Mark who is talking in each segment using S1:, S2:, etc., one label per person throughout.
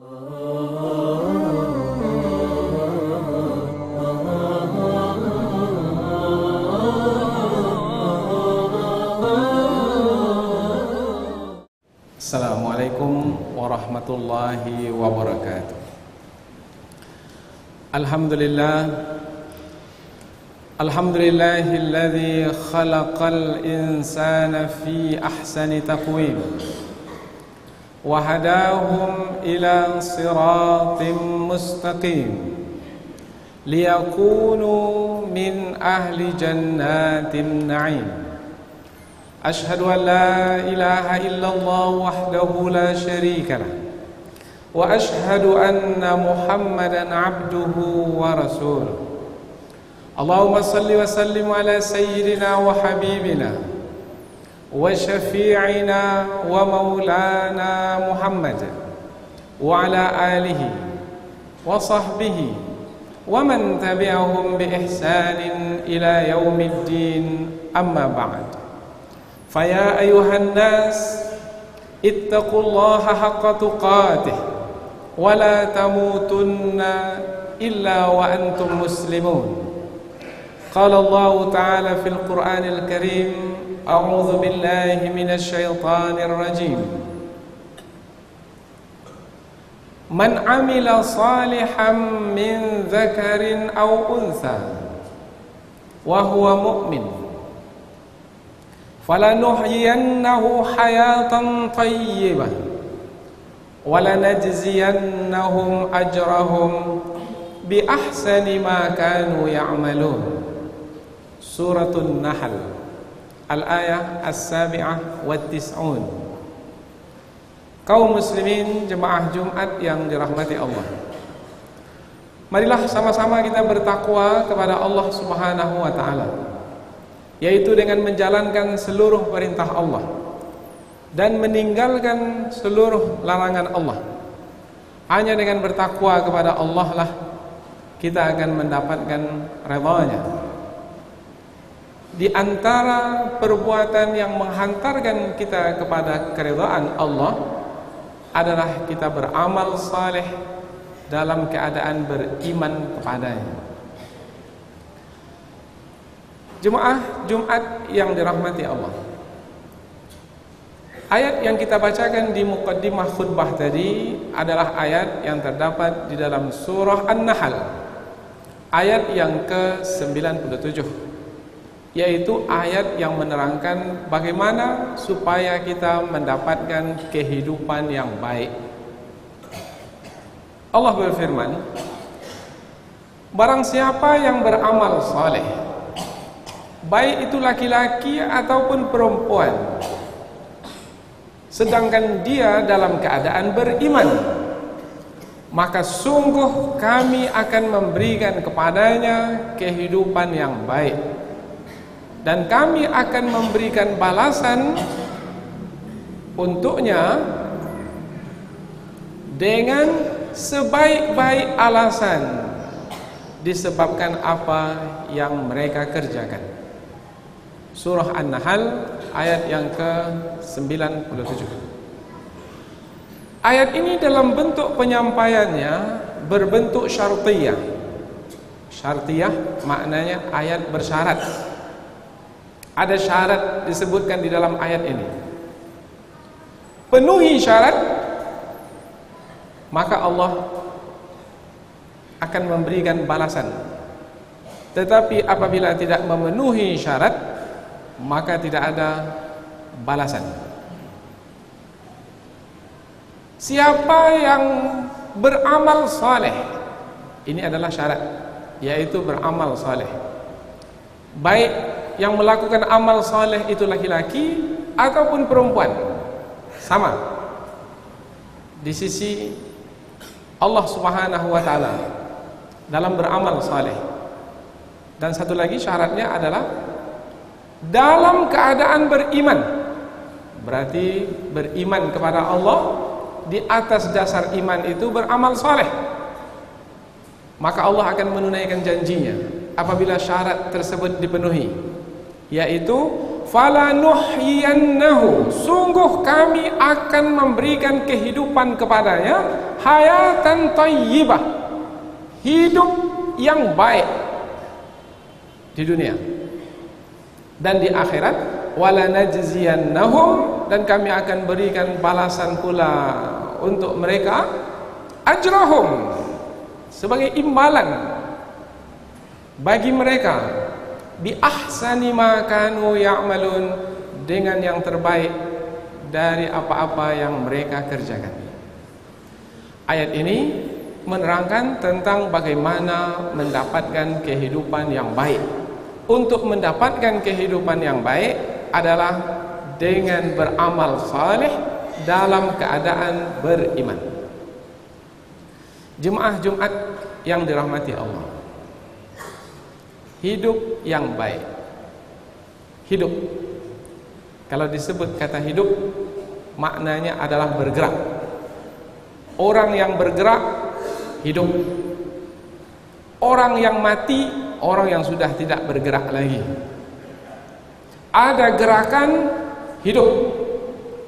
S1: Assalamualaikum warahmatullahi wabarakatuh. Alhamdulillahilladzi khalaqal insana fi ahsani taqwim wa hadahum ila siratim mustaqim liyakunu min ahli jannatin na'im. Ashhadu an la ilaha illallah wahdahu la syarika lah wa ashhadu anna Muhammadan abduhu wa rasuluh. Allahumma salli wa sallim ala sayyidina wa habibina wa syafi'ina wa maulana Muhammad wa ala alihi wa sahbihi wa man tabi'ahum bi ihsanin ila yaumiddin, amma ba'd. Faya ayuhan nas ittaqullaha haqqa tuqatih wa la tamutunna illa wa antum muslimun. Qala Allah ta'ala fil Qur'anil Karim, a'udzu billahi minasy syaithanir rajim. Man 'amila salihan min dzakarin aw untha wa huwa mu'min falanuhyiyannahu hayatan thayyibah walanajziyannahum ajrahum bi ahsani ma kanu ya'malun. Suratul Nahl, al-ayah as-sabi'ah wa tis'un. Kaum muslimin jemaah Jumat yang dirahmati Allah, marilah sama-sama kita bertakwa kepada Allah Subhanahu wa ta'ala, yaitu dengan menjalankan seluruh perintah Allah dan meninggalkan seluruh larangan Allah. Hanya dengan bertakwa kepada Allah lah kita akan mendapatkan redha-Nya. Di antara perbuatan yang menghantarkan kita kepada keridhaan Allah adalah kita beramal saleh dalam keadaan beriman kepadanya. Jemaah Jumat yang dirahmati Allah, ayat yang kita bacakan di muqaddimah khutbah tadi adalah ayat yang terdapat di dalam surah An-Nahl, ayat yang ke-97, yaitu ayat yang menerangkan bagaimana supaya kita mendapatkan kehidupan yang baik. Allah berfirman, barang siapa yang beramal saleh, baik itu laki-laki ataupun perempuan, sedangkan dia dalam keadaan beriman, maka sungguh kami akan memberikan kepadanya kehidupan yang baik, dan kami akan memberikan balasan untuknya dengan sebaik-baik alasan disebabkan apa yang mereka kerjakan. Surah An-Nahl ayat yang ke-97. Ayat ini dalam bentuk penyampaiannya berbentuk syartiyah. Syartiyah maknanya ayat bersyarat. Ada syarat disebutkan di dalam ayat ini. Penuhi syarat, maka Allah akan memberikan balasan. Tetapi apabila tidak memenuhi syarat, maka tidak ada balasan. Siapa yang beramal saleh, ini adalah syarat, yaitu beramal saleh. Baik yang melakukan amal saleh itu laki-laki ataupun perempuan, sama di sisi Allah Subhanahu wa ta'ala dalam beramal saleh. Dan satu lagi syaratnya adalah dalam keadaan beriman. Berarti beriman kepada Allah, di atas dasar iman itu beramal saleh, maka Allah akan menunaikan janjinya apabila syarat tersebut dipenuhi, yaitu falanuhyiyannahu, sungguh kami akan memberikan kehidupan kepadanya, hayatan thayyibah, hidup yang baik di dunia dan di akhirat, walanajziyannahum, dan kami akan berikan balasan pula untuk mereka, ajrahum, sebagai imbalan bagi mereka, bi ahsani ma kanu ya'malun, dengan yang terbaik dari apa-apa yang mereka kerjakan. Ayat ini menerangkan tentang bagaimana mendapatkan kehidupan yang baik. Untuk mendapatkan kehidupan yang baik adalah dengan beramal saleh dalam keadaan beriman. Jemaah Jumat yang dirahmati Allah, hidup yang baik. Hidup, kalau disebut kata hidup, maknanya adalah bergerak. Orang yang bergerak hidup. Orang yang mati, orang yang sudah tidak bergerak lagi. Ada gerakan hidup,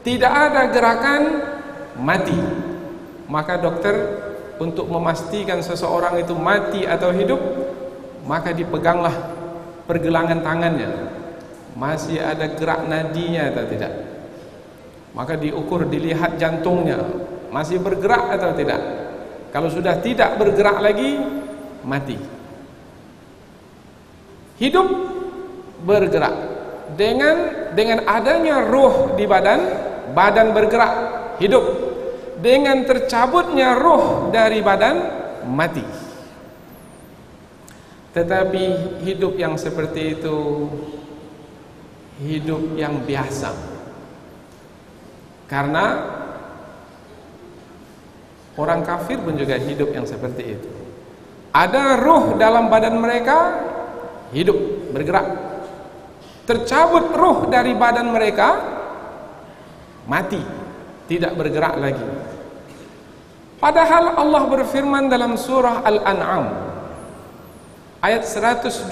S1: tidak ada gerakan mati. Maka dokter untuk memastikan seseorang itu mati atau hidup, maka dipeganglah pergelangan tangannya, masih ada gerak nadinya atau tidak. Maka diukur, dilihat jantungnya masih bergerak atau tidak. Kalau sudah tidak bergerak lagi, mati. Hidup bergerak dengan adanya ruh di badan bergerak, hidup. Dengan tercabutnya ruh dari badan, mati. Tetapi hidup yang seperti itu hidup yang biasa, karena orang kafir pun juga hidup yang seperti itu. Ada ruh dalam badan mereka, hidup, bergerak. Tercabut ruh dari badan mereka, mati, tidak bergerak lagi. Padahal Allah berfirman dalam surah Al-An'am ayat 122,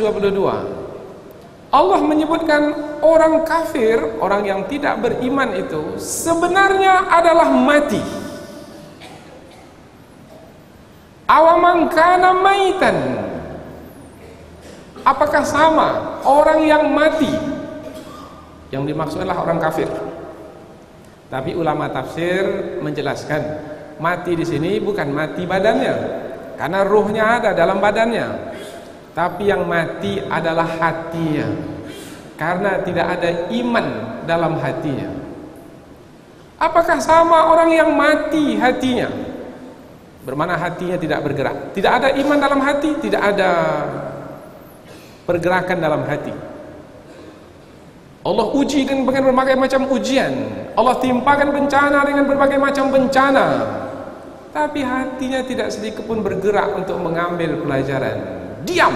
S1: Allah menyebutkan orang kafir, orang yang tidak beriman itu sebenarnya adalah mati. Awaman kana maitan, apakah sama orang yang mati? Yang dimaksud adalah orang kafir. Tapi ulama tafsir menjelaskan, mati di sini bukan mati badannya, karena ruhnya ada dalam badannya. Tapi yang mati adalah hatinya, karena tidak ada iman dalam hatinya. Apakah sama orang yang mati hatinya? Bermana hatinya tidak bergerak, tidak ada iman dalam hati, tidak ada pergerakan dalam hati. Allah uji dengan berbagai macam ujian, Allah timpakan bencana dengan berbagai macam bencana, tapi hatinya tidak sedikit pun bergerak untuk mengambil pelajaran. Diam.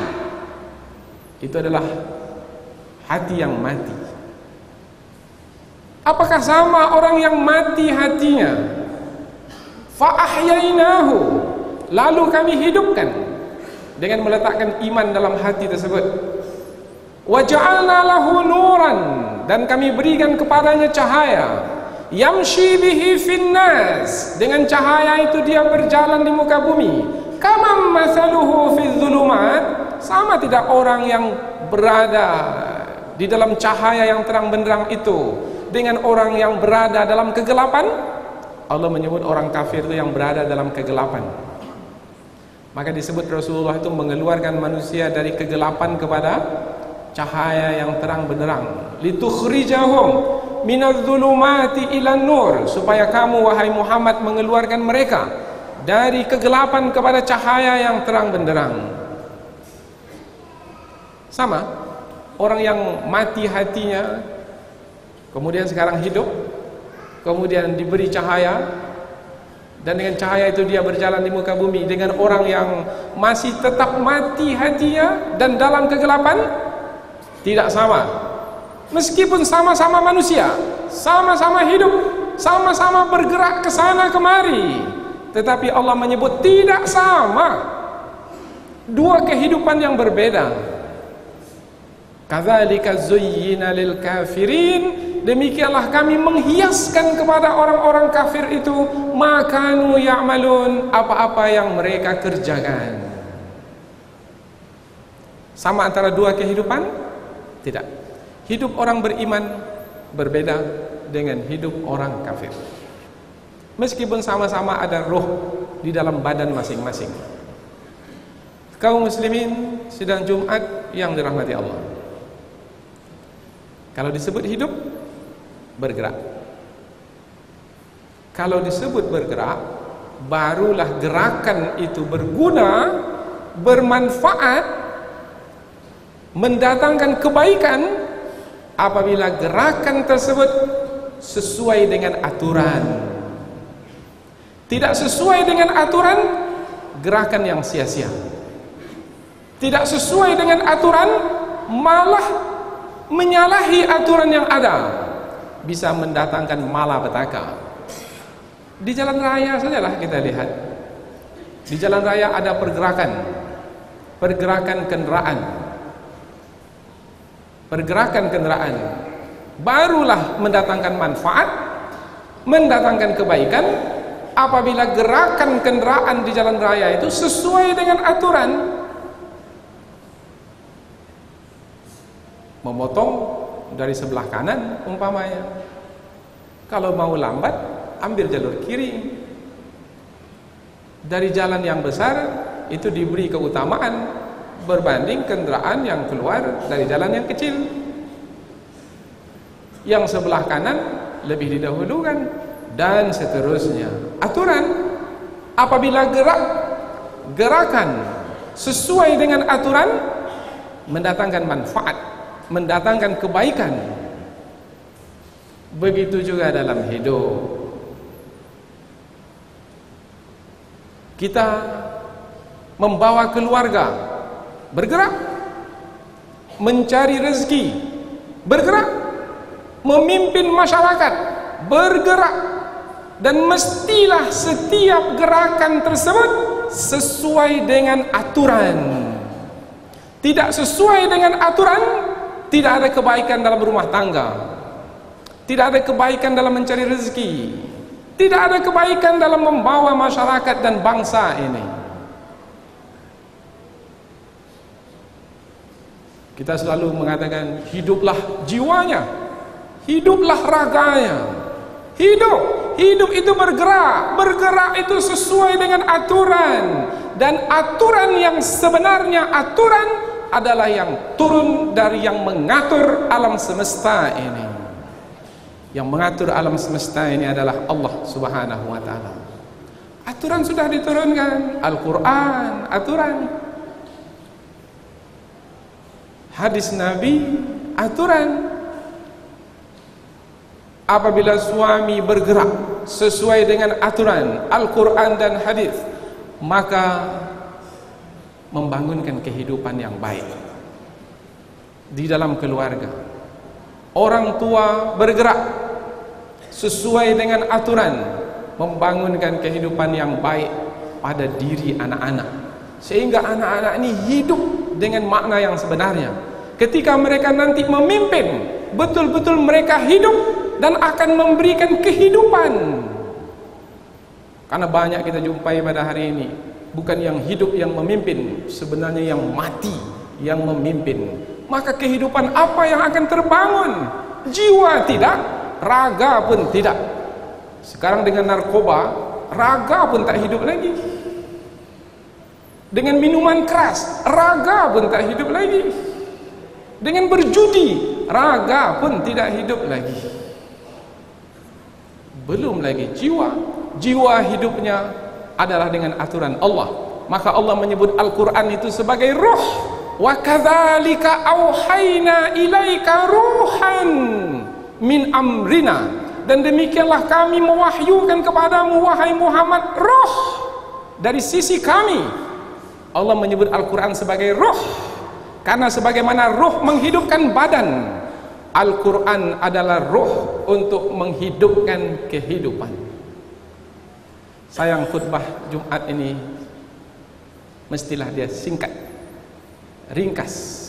S1: Itu adalah hati yang mati. Apakah sama orang yang mati hatinya? Fa'ahyainahu, lalu kami hidupkan dengan meletakkan iman dalam hati tersebut. Waja'alna lahu nuran, dan kami berikan kepadanya cahaya. Yamshi bihi finnas, dengan cahaya itu dia berjalan di muka bumi. Kamam mathaluhu fi dhulumat, sama tidak orang yang berada di dalam cahaya yang terang benderang itu dengan orang yang berada dalam kegelapan? Allah menyebut orang kafir itu yang berada dalam kegelapan. Maka disebut Rasulullah itu mengeluarkan manusia dari kegelapan kepada cahaya yang terang benderang. Litukhrijahum minadh-dhulumati ilan nur, supaya kamu wahai Muhammad mengeluarkan mereka dari kegelapan kepada cahaya yang terang benderang. Sama, orang yang mati hatinya kemudian sekarang hidup, kemudian diberi cahaya, dan dengan cahaya itu dia berjalan di muka bumi, dengan orang yang masih tetap mati hatinya dan dalam kegelapan, tidak sama. Meskipun sama-sama manusia, sama-sama hidup, sama-sama bergerak ke sana kemari, tetapi Allah menyebut tidak sama. Dua kehidupan yang berbeda. Kadzalika zuyyina lil kafirin, demikianlah kami menghiaskan kepada orang-orang kafir itu makanu ya'malun, apa-apa yang mereka kerjakan. Sama antara dua kehidupan? Tidak. Hidup orang beriman berbeda dengan hidup orang kafir. Meskipun sama-sama ada roh di dalam badan masing-masing. Kaum muslimin sidang Jumat yang dirahmati Allah, kalau disebut hidup, bergerak. Kalau disebut bergerak, barulah gerakan itu berguna, bermanfaat, mendatangkan kebaikan apabila gerakan tersebut sesuai dengan aturan. Tidak sesuai dengan aturan, gerakan yang sia-sia. Tidak sesuai dengan aturan, malah menyalahi aturan yang ada, bisa mendatangkan malapetaka. Di jalan raya sajalah kita lihat. Di jalan raya ada pergerakan kendaraan. Pergerakan kendaraan barulah mendatangkan manfaat, mendatangkan kebaikan apabila gerakan kendaraan di jalan raya itu sesuai dengan aturan. Memotong dari sebelah kanan umpamanya, kalau mau lambat ambil jalur kiri. Dari jalan yang besar itu diberi keutamaan berbanding kendaraan yang keluar dari jalan yang kecil. Yang sebelah kanan lebih didahulukan dan seterusnya. Aturan, apabila gerakan sesuai dengan aturan, mendatangkan manfaat, mendatangkan kebaikan. Begitu juga dalam hidup. Kita membawa keluarga, bergerak, mencari rezeki, bergerak, memimpin masyarakat, bergerak, dan mestilah setiap gerakan tersebut sesuai dengan aturan. Tidak sesuai dengan aturan, tidak ada kebaikan dalam rumah tangga, tidak ada kebaikan dalam mencari rezeki, tidak ada kebaikan dalam membawa masyarakat dan bangsa ini. Kita selalu mengatakan hiduplah jiwanya, hiduplah raganya. Hidup itu bergerak itu sesuai dengan aturan. Dan aturan yang sebenarnya, aturan adalah yang turun dari yang mengatur alam semesta ini. Yang mengatur alam semesta ini adalah Allah Subhanahu wa ta'ala. Aturan sudah diturunkan, Al-Quran, aturan. Hadis Nabi, aturan. Apabila suami bergerak sesuai dengan aturan Al-Quran dan hadis, maka membangunkan kehidupan yang baik di dalam keluarga. Orang tua bergerak sesuai dengan aturan, membangunkan kehidupan yang baik pada diri anak-anak, sehingga anak-anak ini hidup dengan makna yang sebenarnya. Ketika mereka nanti memimpin, betul-betul mereka hidup dan akan memberikan kehidupan. Karena banyak kita jumpai pada hari ini, bukan yang hidup yang memimpin, sebenarnya yang mati yang memimpin. Maka kehidupan apa yang akan terbangun? Jiwa tidak, raga pun tidak. Sekarang dengan narkoba, raga pun tak hidup lagi. Dengan minuman keras, raga pun tak hidup lagi. Dengan berjudi, raga pun tidak hidup lagi. Belum lagi jiwa hidupnya adalah dengan aturan Allah. Maka Allah menyebut Al-Quran itu sebagai ruh. Wa kadzalika auhayna ilaika ruhan min amrina, dan demikianlah kami mewahyukan kepadamu wahai Muhammad ruh dari sisi kami. Allah menyebut Al-Quran sebagai ruh karena sebagaimana ruh menghidupkan badan, Al-Quran adalah ruh untuk menghidupkan kehidupan. Sayang khutbah Jumat ini mestilah dia singkat, ringkas.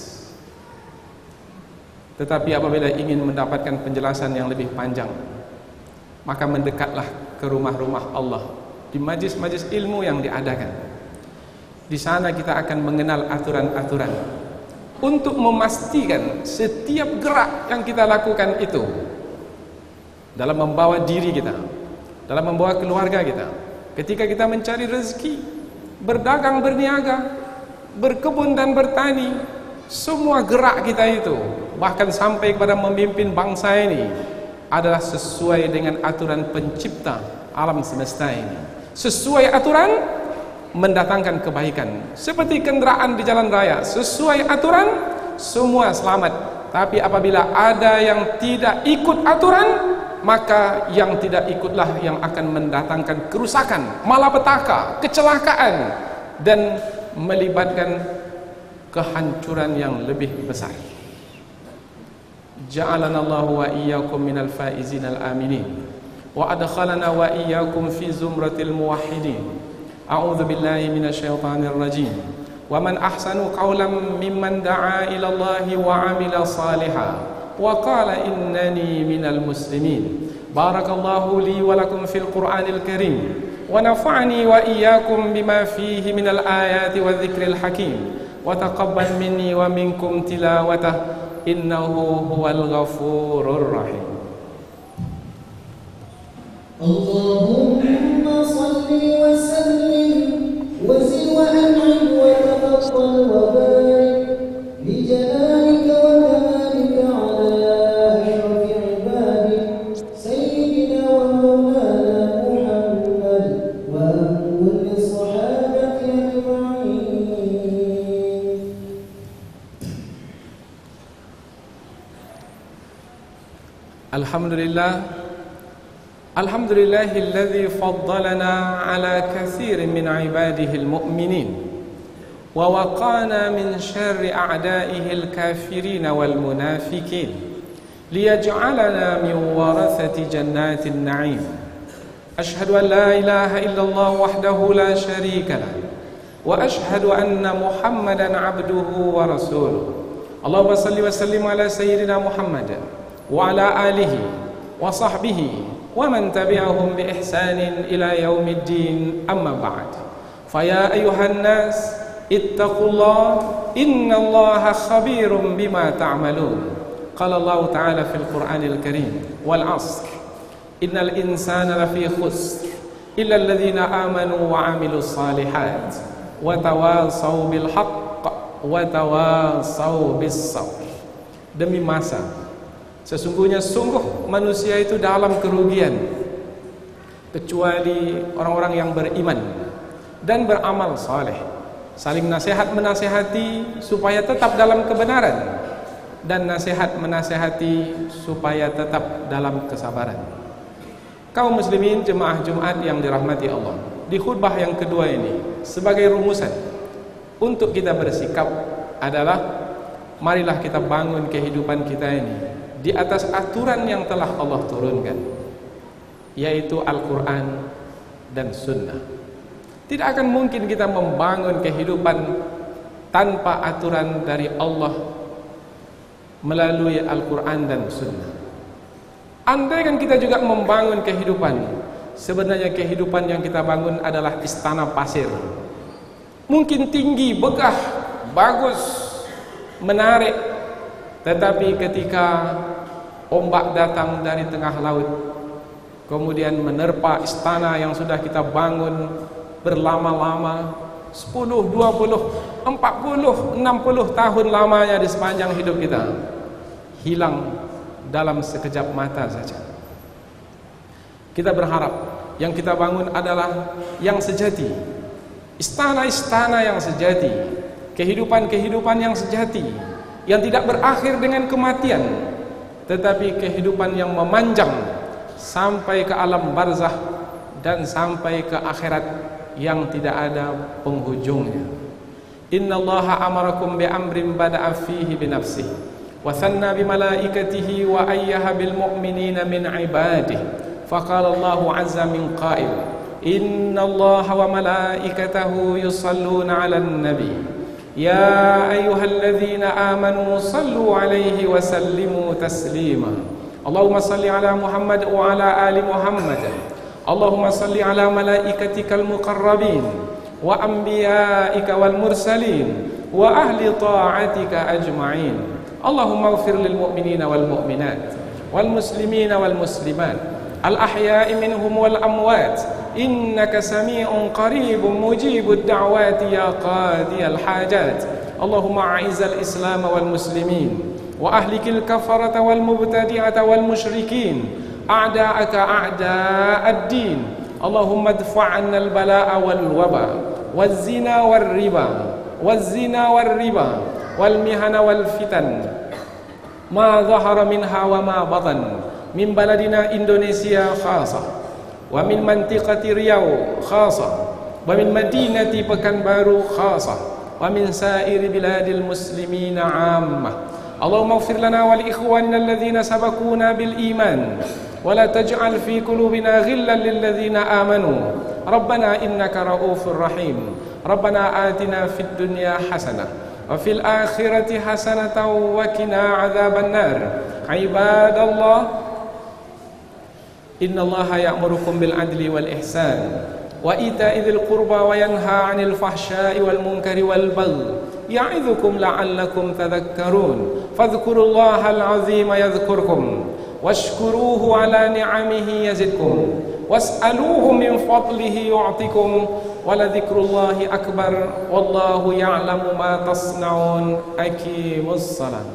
S1: Tetapi apabila ingin mendapatkan penjelasan yang lebih panjang, maka mendekatlah ke rumah-rumah Allah, di majlis-majlis ilmu yang diadakan. Di sana kita akan mengenal aturan-aturan untuk memastikan setiap gerak yang kita lakukan itu dalam membawa diri kita, dalam membawa keluarga kita, ketika kita mencari rezeki, berdagang, berniaga, berkebun dan bertani, semua gerak kita itu, bahkan sampai kepada memimpin bangsa ini, adalah sesuai dengan aturan pencipta alam semesta ini. Sesuai aturan mendatangkan kebaikan. Seperti kendaraan di jalan raya, sesuai aturan semua selamat. Tapi apabila ada yang tidak ikut aturan, maka yang tidak ikutlah yang akan mendatangkan kerusakan, malapetaka, kecelakaan, dan melibatkan kehancuran yang lebih besar. Ja'alana Allah wa iyyakum minal faizin al-aminin wa adkhalana wa iyyakum fi zumratil muwahhidin. A'udzu billahi minasyaitonir rajim. Wa man ahsanu qawlan mimman da'a ila Allah wa 'amila shalihan wa qala innani minal muslimin. Barakallahu li wa lakum fil Qur'anil Karim wa nafa'ani wa iyyakum bima fihi minal ayati wa dzikril hakim wa taqabbal minni wa minkum tilawatah innahu huwal ghafurur rahim.
S2: Allahumma salli wa sallim wa zid wa an'im wa tafaddal wa barik bi jalalika wa kamalika ala ashrafi ibadik sayyidina wa maulana Muhammad wa kulli sahabati ajma'in.
S1: Alhamdulillah, alhamdulillahilladzi faddalana ala katsirin min ibadihil mu'minin wa waqana min syarri a'daihil kafirin wal munafiqin liyaj'alana min warathati jannatin na'im. Ashhadu an la ilaha illallah wahdahu la syarika lah wa ashhadu anna Muhammadan 'abduhu wa rasuluh. Allahumma salli wa sallim ala sayyidina Muhammad wa ala alihi wa sahbihi wa man tabi'ahum bi ihsanin ila yaumiddin, amma ba'd. Faya ayuhan nas ittaqullah innallaha khabirum bima ta'malun. Qala Allah ta'ala fil Qur'anil Karim wal 'asr innal insana lafi khusr illa alladhina amanu wa 'amilus salihat wa tawasaw bil haqq wa tawasaw bis sabr. Demi masa, sesungguhnya sungguh manusia itu dalam kerugian kecuali orang-orang yang beriman dan beramal saleh, saling nasihat menasihati supaya tetap dalam kebenaran, dan nasihat menasihati supaya tetap dalam kesabaran. Kaum muslimin jemaah Jumat yang dirahmati Allah, di khutbah yang kedua ini sebagai rumusan untuk kita bersikap adalah marilah kita bangun kehidupan kita ini di atas aturan yang telah Allah turunkan, yaitu Al-Quran dan Sunnah. Tidak akan mungkin kita membangun kehidupan tanpa aturan dari Allah melalui Al-Quran dan Sunnah. Andai kan kita juga membangun kehidupan, sebenarnya kehidupan yang kita bangun adalah istana pasir. Mungkin tinggi, begah, bagus, menarik, tetapi ketika ombak datang dari tengah laut, kemudian menerpa istana yang sudah kita bangun berlama-lama, 10, 20, 40, 60 tahun lamanya di sepanjang hidup kita, hilang dalam sekejap mata saja. Kita berharap yang kita bangun adalah yang sejati, istana-istana yang sejati, kehidupan-kehidupan yang sejati, yang tidak berakhir dengan kematian, tetapi kehidupan yang memanjang sampai ke alam barzah dan sampai ke akhirat yang tidak ada penghujungnya. Innallaha amarakum bi amrin bada'a fihi bi nafsihi wa thanna bi malaikatihi wa ayyaha bil mu'minina min ibadihi. Faqala Allahu 'azza min qail, innallaha wa malaikatahu yusalluna 'alan nabi يا أيها الذين آمنوا صلوا عليه وسلموا تسليما اللهم صل على محمد وعلى آل محمد اللهم صل على ملائكتك المقربين وأنبيائك والمرسلين وأهل طاعتك أجمعين اللهم اغفر للمؤمنين والمؤمنات والمسلمين والمسلمات الأحياء منهم والأموات إنك سميع قريب مجيب الدعوات يا قاضي الحاجات اللهم أعز الإسلام والمسلمين وأهلك الكفرة والمبتدعة والمشركين أعداءك أعداء الدين اللهم ادفع عنا البلاء والوباء والزنا والربا والمهن والفتن ما ظهر منها وما بطن من بلدنا إندونيسيا خاصة ومن منطقة رياو خاصة ومن مدينة بكنبارو خاصة ومن سائر بلاد المسلمين عامة اللهم اغفر لنا ولإخواننا الذين سبقونا بالإيمان ولا تجعل في قلوبنا غلا للذين آمنوا ربنا إنك رؤوف رحيم ربنا آتنا في الدنيا حسنة وفي الآخرة حسنة وقنا عذاب النار عباد الله إن الله يأمركم بالعدل والإحسان وإيتاء ذي القربى وينهى عن الفحشاء والمنكر والبغي يعظكم لعلكم تذكرون فاذكروا الله العظيم يذكركم واشكروه على نعمه يزدكم واسألوه من فضله يعطكم ولذكر الله أكبر والله يعلم ما تصنعون أقيموا الصلاة